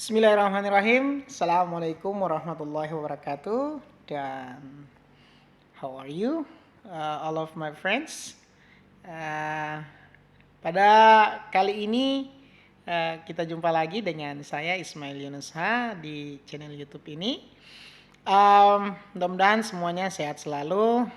Bismillahirrahmanirrahim. Assalamualaikum warahmatullahi wabarakatuh. Dan how are you, all of my friends? Uh, Pada kali ini kita jumpa lagi dengan saya Ismail Yunusha di channel YouTube ini. Mudah-mudahan semuanya sehat selalu,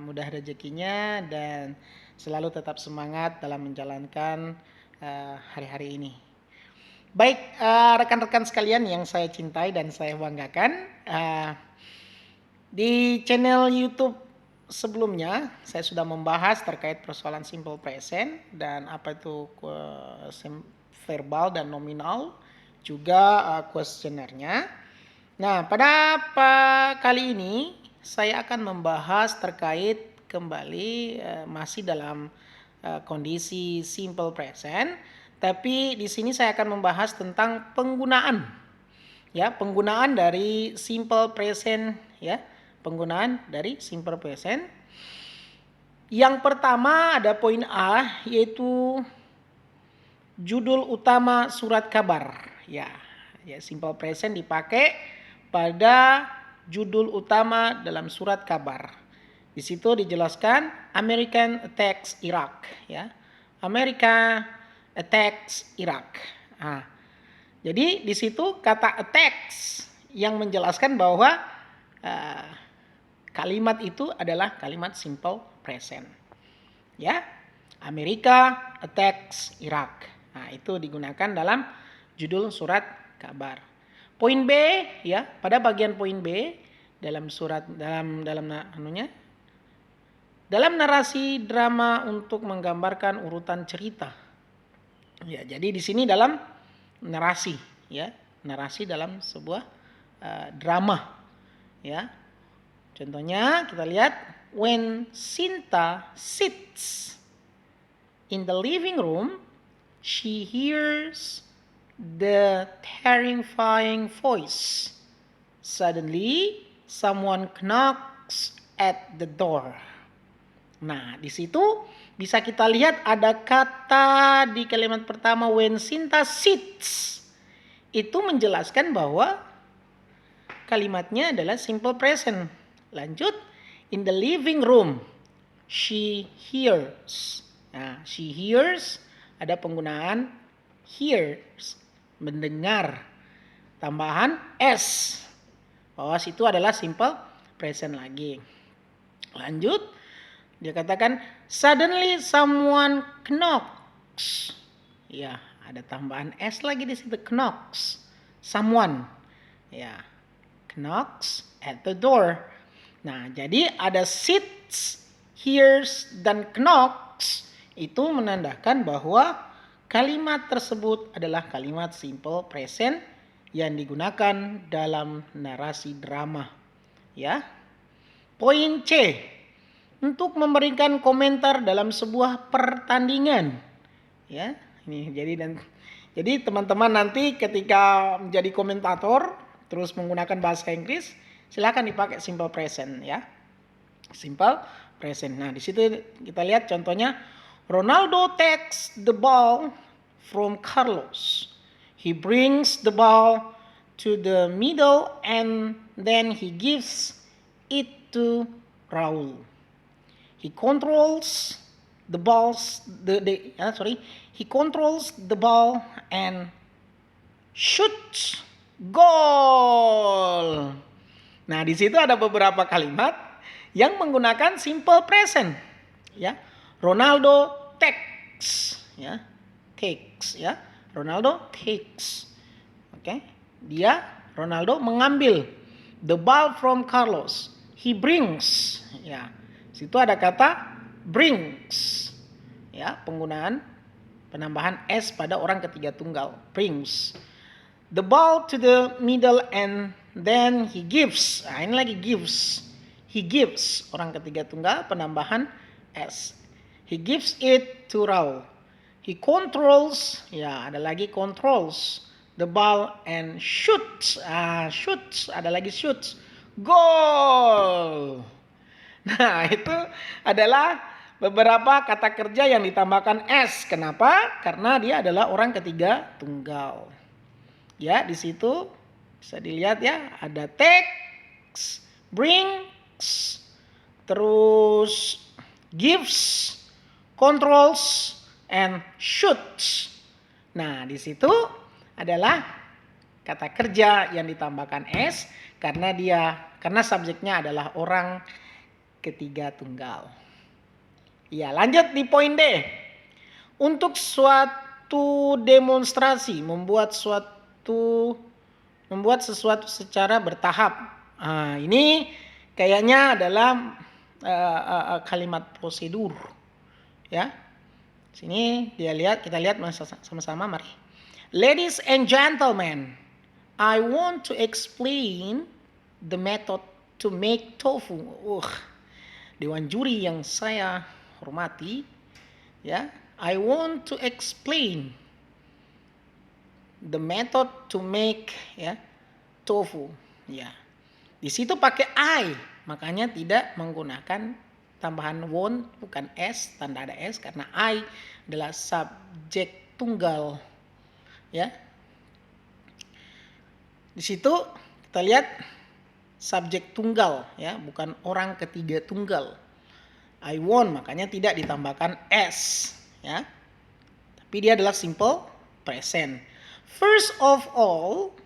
mudah rezekinya, dan selalu tetap semangat dalam menjalankan hari-hari ini. Baik, rekan-rekan sekalian yang saya cintai dan saya banggakan, di channel YouTube sebelumnya saya sudah membahas terkait persoalan simple present dan apa itu verbal dan nominal, juga kuesionernya. Nah, pada kali ini saya akan membahas terkait kembali masih dalam kondisi simple present. Tapi di sini saya akan membahas tentang penggunaan dari simple present, penggunaan dari simple present. Yang pertama ada poin A, yaitu judul utama surat kabar. Ya, simple present dipakai pada judul utama dalam surat kabar. Di situ dijelaskan American attacks Iraq, Amerika attacks Iraq. Nah, jadi di situ kata attacks yang menjelaskan bahwa kalimat itu adalah kalimat simple present. Amerika attacks Iraq. Nah, itu digunakan dalam judul surat kabar. Poin B, pada bagian poin B dalam surat dalam narasi drama untuk menggambarkan urutan cerita. Jadi di sini dalam narasi, narasi dalam sebuah drama, Contohnya kita lihat, when Sinta sits in the living room, she hears the terrifying voice. Suddenly, someone knocks at the door. Nah, di situ bisa kita lihat ada kata di kalimat pertama when Sinta sits. Itu menjelaskan bahwa kalimatnya adalah simple present. Lanjut, in the living room, she hears. Nah, she hears ada penggunaan hears, mendengar. Tambahan s. Bahwa situ adalah simple present lagi. Lanjut, dia katakan suddenly someone knocks. Ada tambahan s lagi di situ, knocks. Someone. Knocks at the door. Nah, jadi ada sits, hears, dan knocks. Itu menandakan bahwa kalimat tersebut adalah kalimat simple present yang digunakan dalam narasi drama. Poin C, untuk memberikan komentar dalam sebuah pertandingan. Jadi teman-teman nanti ketika menjadi komentator terus menggunakan bahasa Inggris, silakan dipakai simple present, Simple present. Nah, di situ kita lihat contohnya, Ronaldo takes the ball from Carlos. He brings the ball to the middle and then he gives it to Raul. He controls the ball and shoots goal. Nah, di situ ada beberapa kalimat yang menggunakan simple present. Ronaldo takes, Ronaldo takes. Ronaldo mengambil the ball from Carlos. He brings. Situ ada kata brings. Penggunaan penambahan s pada orang ketiga tunggal, brings. The ball to the middle and then he gives. Nah, ini lagi gives. He gives, orang ketiga tunggal, penambahan s. He gives it to Raul. He controls, ada lagi controls the ball and shoots. Shoots, ada lagi shoots. Goal. Nah, itu adalah beberapa kata kerja yang ditambahkan s. Kenapa? Karena dia adalah orang ketiga tunggal. Ya, di situ bisa dilihat ya, ada takes, brings, terus gives, controls, and shoots. Nah, di situ adalah kata kerja yang ditambahkan s karena subjeknya adalah orang ketiga tunggal. Ya, lanjut di poin D. Untuk suatu demonstrasi, membuat sesuatu secara bertahap. Nah, ini kayaknya adalah kalimat prosedur, ya. Sini kita lihat sama-sama, mari. Ladies and gentlemen, I want to explain the method to make tofu. Dewan juri yang saya hormati, ya. I want to explain the method to make tofu. Ya. Di situ pakai I, makanya tidak menggunakan tambahan want, bukan s, tanda ada s karena I adalah subjek tunggal. Ya. Di situ kita lihat subjek tunggal, ya, bukan orang ketiga tunggal. I want, makanya tidak ditambahkan s, ya. Tapi dia adalah simple present. First of all,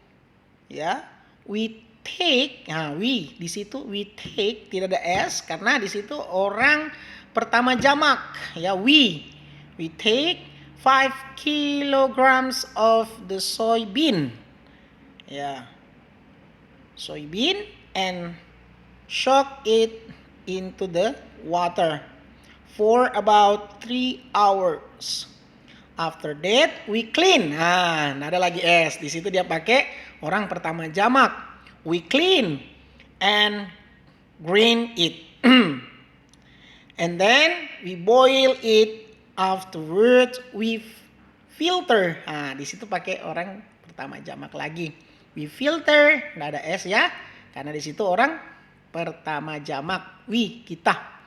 ya, we take, di situ we take tidak ada s karena di situ orang pertama jamak, ya, we take 5 kilograms of the soybean, ya, soybean, and shock it into the water for about 3 hours. After that, we clean. Nah, ada lagi s. Di situ dia pakai orang pertama jamak. We clean and grind it. And then we boil it. Afterwards, we filter. Nah, di situ pakai orang pertama jamak lagi. We filter, nggak ada s ya, karena di situ orang pertama jamak. We, kita.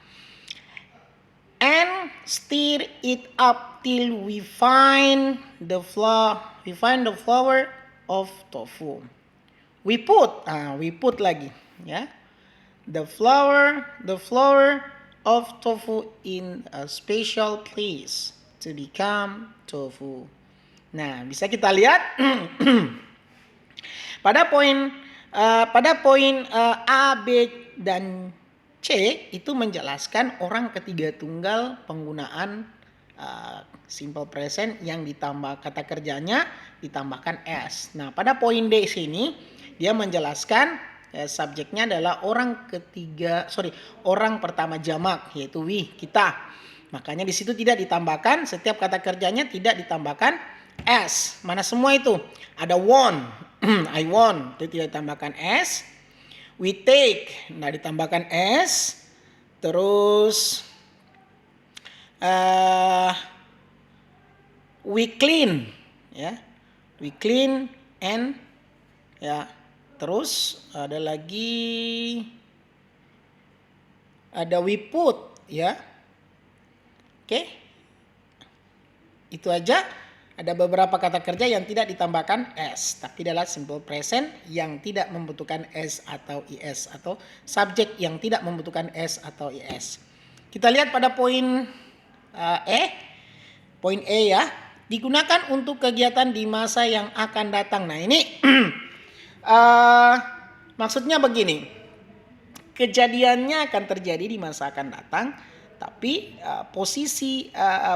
And stir it up till we find the flour of tofu. We put lagi, ya, the flour of tofu in a special place to become tofu. Nah, bisa kita lihat pada poin A, B, dan C itu menjelaskan orang ketiga tunggal penggunaan simple present yang ditambah kata kerjanya ditambahkan s. Nah, pada poin D sini dia menjelaskan subjeknya adalah orang pertama jamak, yaitu we, kita. Makanya di situ tidak ditambahkan, setiap kata kerjanya tidak ditambahkan s. Mana semua itu? Ada want, I want, itu tidak ditambahkan s. We take, nah ditambahkan s. Terus we clean, ya, we clean and, ya. Terus ada lagi, ada we put, ya. Oke, itu aja. Ada beberapa kata kerja yang tidak ditambahkan s, tapi adalah simple present yang tidak membutuhkan s atau is, atau subjek yang tidak membutuhkan s atau is. Kita lihat pada poin poin E, ya, digunakan untuk kegiatan di masa yang akan datang. Nah, ini maksudnya begini, kejadiannya akan terjadi di masa akan datang, tapi posisi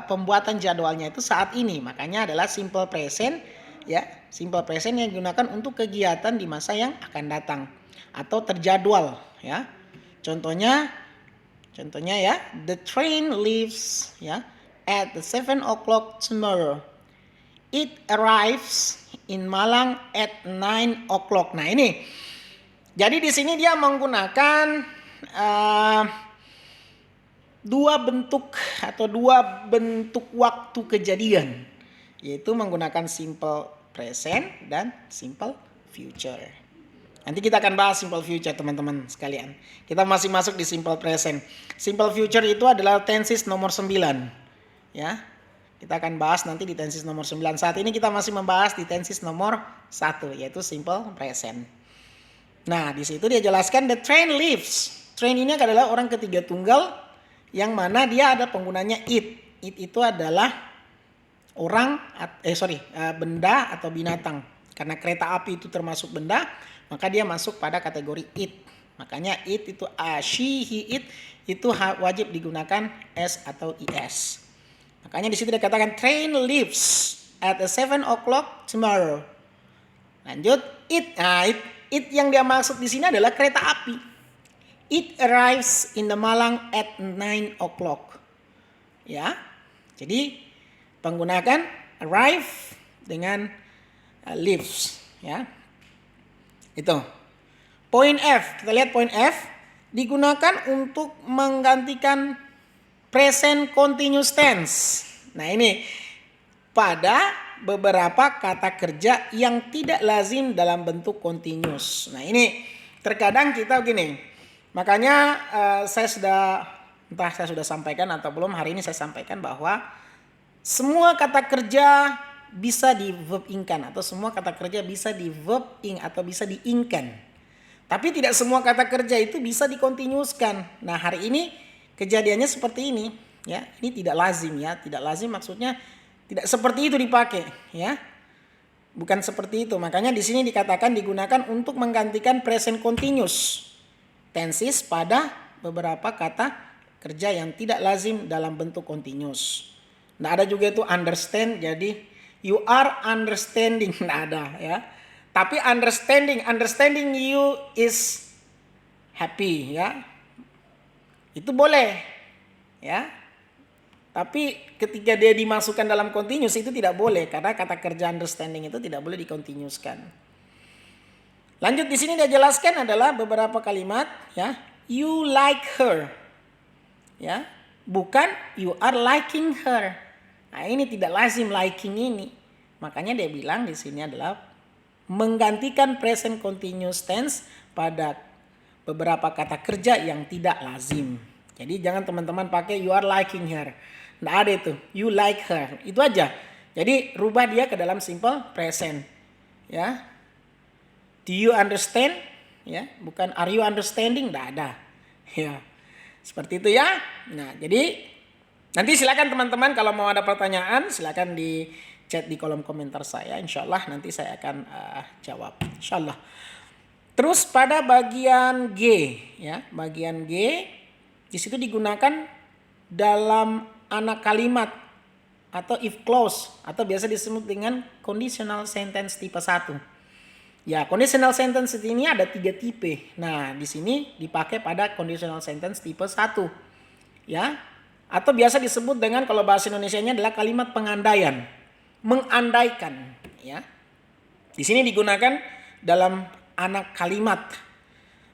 pembuatan jadwalnya itu saat ini, makanya adalah simple present, ya, simple present yang digunakan untuk kegiatan di masa yang akan datang atau terjadwal, ya. Contohnya ya, the train leaves, ya, at 7 o'clock tomorrow. It arrives in Malang at 9 o'clock. Nah, ini. Jadi di sini dia menggunakan dua bentuk waktu kejadian, yaitu menggunakan simple present dan simple future. Nanti kita akan bahas simple future, teman-teman sekalian. Kita masih masuk di simple present. Simple future itu adalah tenses nomor 9, ya. Kita akan bahas nanti di tenses nomor 9. Saat ini kita masih membahas di tenses nomor 1, yaitu simple present. Nah, di situ dia jelaskan the train leaves. Train ini adalah orang ketiga tunggal yang mana dia ada penggunanya it. It itu adalah benda atau binatang. Karena kereta api itu termasuk benda, maka dia masuk pada kategori it. Makanya it itu she, he, it itu wajib digunakan s atau is. Makanya di situ dikatakan train leaves at 7 o'clock tomorrow. Lanjut it. Nah, it yang dia maksud di sini adalah kereta api. It arrives in the Malang at 9 o'clock. Ya. Jadi menggunakan arrive dengan leaves, ya. Itu. Poin F, kita lihat poin F digunakan untuk menggantikan present continuous tense. Nah, ini pada beberapa kata kerja yang tidak lazim dalam bentuk continuous. Nah, ini terkadang kita begini. Makanya saya sudah sampaikan atau belum, hari ini saya sampaikan bahwa semua kata kerja bisa di verb ing-kan atau semua kata kerja bisa di verb ing atau bisa di ing-kan. Tapi tidak semua kata kerja itu bisa dikontinuuskan. Nah, hari ini kejadiannya seperti ini, ya. Ini tidak lazim, ya. Tidak lazim maksudnya tidak seperti itu dipakai, ya. Bukan seperti itu. Makanya di sini dikatakan digunakan untuk menggantikan present continuous tenses pada beberapa kata kerja yang tidak lazim dalam bentuk continuous. Nah, ada juga itu understand, jadi you are understanding, nah ada, ya. Tapi understanding you is happy, ya. Itu boleh, ya. Tapi ketika dia dimasukkan dalam continuous itu tidak boleh karena kata kerja understanding itu tidak boleh dikontinuuskan. Lanjut di sini dia jelaskan adalah beberapa kalimat, ya. You like her. Ya, bukan you are liking her. Nah, ini tidak lazim liking ini. Makanya dia bilang di sini adalah menggantikan present continuous tense pada beberapa kata kerja yang tidak lazim. Jadi jangan teman-teman pakai you are liking her. Nggak ada itu. You like her. Itu aja. Jadi rubah dia ke dalam simple present. Ya. Do you understand? Ya, bukan are you understanding? Nggak ada. Ya. Seperti itu ya. Nah, jadi nanti silakan teman-teman kalau mau ada pertanyaan silakan di chat di kolom komentar saya. Insyaallah nanti saya akan jawab. Insyaallah. Terus pada bagian G, ya, bagian G di situ digunakan dalam anak kalimat atau if clause atau biasa disebut dengan conditional sentence tipe 1. Ya, conditional sentence ini ada 3 tipe. Nah, di sini dipakai pada conditional sentence tipe 1. Ya. Atau biasa disebut dengan kalau bahasa Indonesianya adalah kalimat pengandaian. Mengandaikan, ya. Di sini digunakan dalam anak kalimat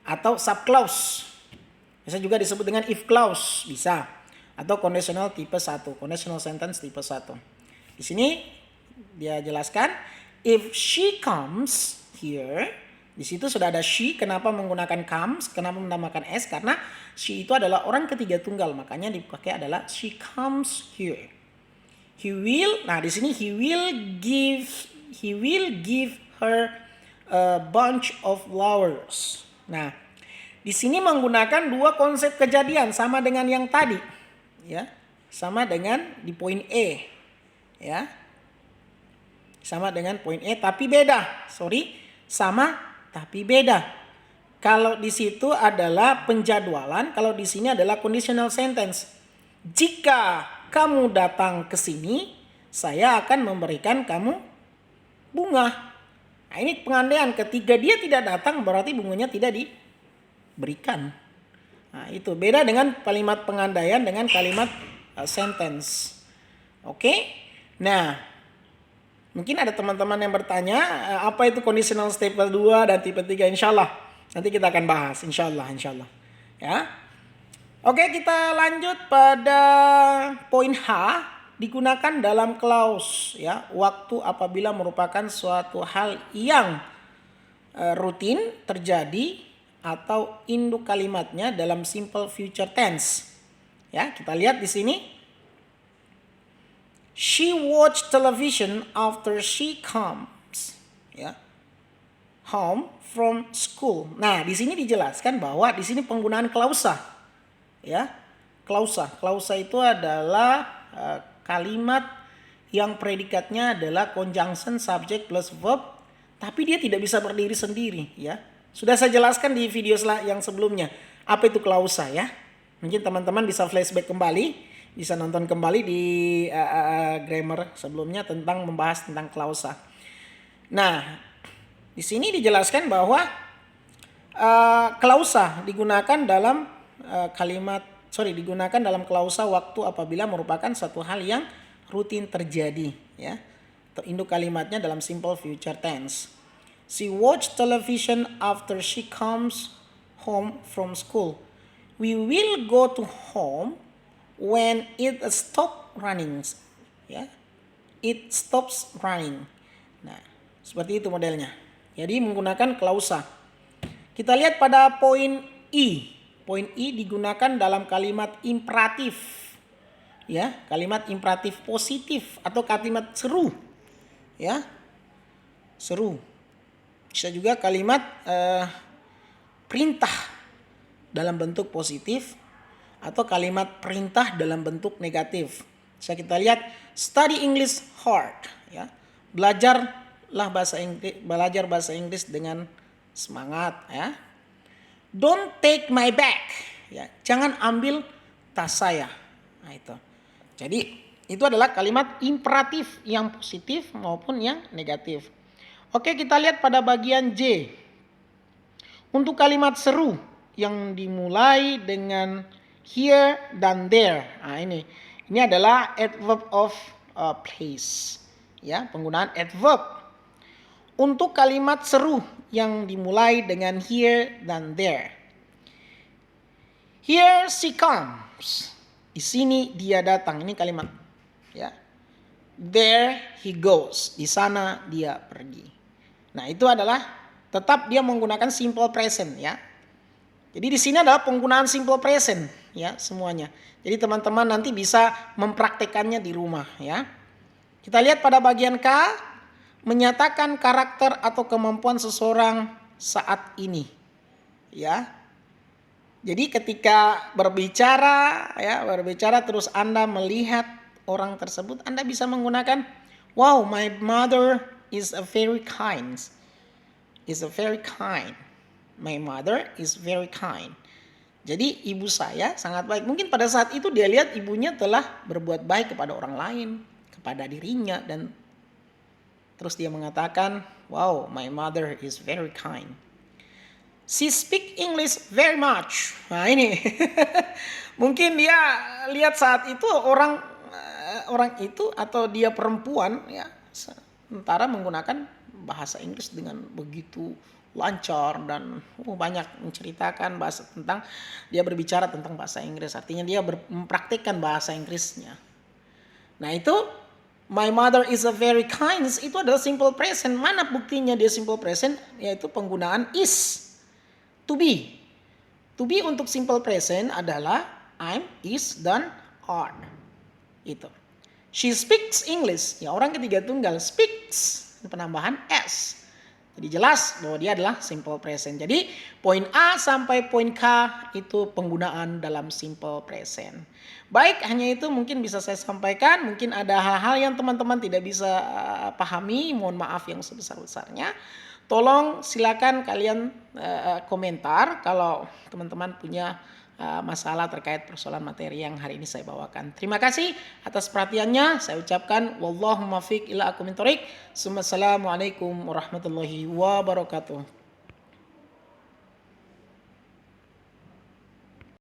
atau subclause. Bisa juga disebut dengan if clause, bisa. Atau conditional tipe 1, conditional sentence tipe 1. Di sini dia jelaskan if she comes here, di situ sudah ada she. Kenapa menggunakan comes? Kenapa menambahkan s? Karena she itu adalah orang ketiga tunggal, makanya dipakai adalah she comes here. He will. Nah, di sini he will give her a bunch of flowers. Nah, di sini menggunakan 2 konsep kejadian sama dengan yang tadi, ya. Sama dengan di poin E, ya. Sama dengan poin E tapi beda. Sama tapi beda. Kalau di situ adalah penjadwalan, kalau di sini adalah conditional sentence. Jika kamu datang ke sini, saya akan memberikan kamu bunga. Nah, ini pengandaian. Ketika dia tidak datang berarti bunganya tidak diberikan. Nah, itu beda dengan kalimat pengandaian dengan kalimat sentence. Oke? Nah, mungkin ada teman-teman yang bertanya apa itu conditional tipe 2 dan tipe 3. Insyaallah nanti kita akan bahas. Insyaallah. Ya. Oke, kita lanjut pada poin H, digunakan dalam clause, ya, waktu apabila merupakan suatu hal yang rutin terjadi atau induk kalimatnya dalam simple future tense. Ya, kita lihat di sini. She watch television after she comes, ya, home from school. Nah, di sini dijelaskan bahwa di sini penggunaan klausa, ya. Klausa itu adalah kalimat yang predikatnya adalah conjunction subject plus verb, tapi dia tidak bisa berdiri sendiri, ya. Sudah saya jelaskan di video yang sebelumnya. Apa itu klausa, ya? Mungkin teman-teman bisa flashback kembali, bisa nonton kembali di grammar sebelumnya tentang membahas tentang klausa. Nah, di sini dijelaskan bahwa klausa digunakan dalam digunakan dalam klausa waktu apabila merupakan suatu hal yang rutin terjadi, ya. Induk kalimatnya dalam simple future tense. She watch television after she comes home from school. We will go to home when it stop running, ya. It stops running. Nah, seperti itu modelnya. Jadi menggunakan klausa. Kita lihat pada poin I. Poin I digunakan dalam kalimat imperatif, ya, kalimat imperatif positif atau kalimat seru, ya, seru. Bisa juga kalimat perintah dalam bentuk positif atau kalimat perintah dalam bentuk negatif. Bisa kita lihat study English hard, ya, belajar bahasa Inggris dengan semangat, ya. Don't take my bag, ya, jangan ambil tas saya. Nah, itu. Jadi itu adalah kalimat imperatif yang positif maupun yang negatif. Oke, kita lihat pada bagian J. Untuk kalimat seru yang dimulai dengan here dan there. Nah, ini adalah adverb of place, ya, penggunaan adverb. Untuk kalimat seru yang dimulai dengan here dan there. Here she comes. Di sini dia datang. Ini kalimat, ya. There he goes. Di sana dia pergi. Nah, itu adalah tetap dia menggunakan simple present, ya. Jadi di sini adalah penggunaan simple present, ya, semuanya. Jadi teman-teman nanti bisa mempraktekannya di rumah, ya. Kita lihat pada bagian K, menyatakan karakter atau kemampuan seseorang saat ini, ya. Jadi ketika berbicara terus Anda melihat orang tersebut, Anda bisa menggunakan, wow, my mother is a very kind. My mother is very kind. Jadi ibu saya sangat baik. Mungkin pada saat itu dia lihat ibunya telah berbuat baik kepada orang lain, kepada dirinya, dan terus dia mengatakan, wow, my mother is very kind. She speak English very much. Nah, ini mungkin dia lihat saat itu orang itu atau dia perempuan, ya, sementara menggunakan bahasa Inggris dengan begitu lancar dan banyak menceritakan dia berbicara tentang bahasa Inggris. Artinya dia mempraktikkan bahasa Inggrisnya. Nah, itu my mother is a very kind, itu adalah simple present. Mana buktinya dia simple present? Yaitu penggunaan is. To be. To be untuk simple present adalah I'm, is, dan are. Itu. She speaks English. Ya, orang ketiga tunggal speaks. Penambahan s. Jadi jelas bahwa dia adalah simple present. Jadi poin A sampai poin K itu penggunaan dalam simple present. Baik, hanya itu mungkin bisa saya sampaikan. Mungkin ada hal-hal yang teman-teman tidak bisa pahami. Mohon maaf yang sebesar-besarnya. Tolong silakan kalian komentar kalau teman-teman punya masalah terkait persoalan materi yang hari ini saya bawakan. Terima kasih atas perhatiannya. Saya ucapkan wallahu muwaffiq ila aqwamit thoriq. Assalamualaikum warahmatullahi wabarakatuh.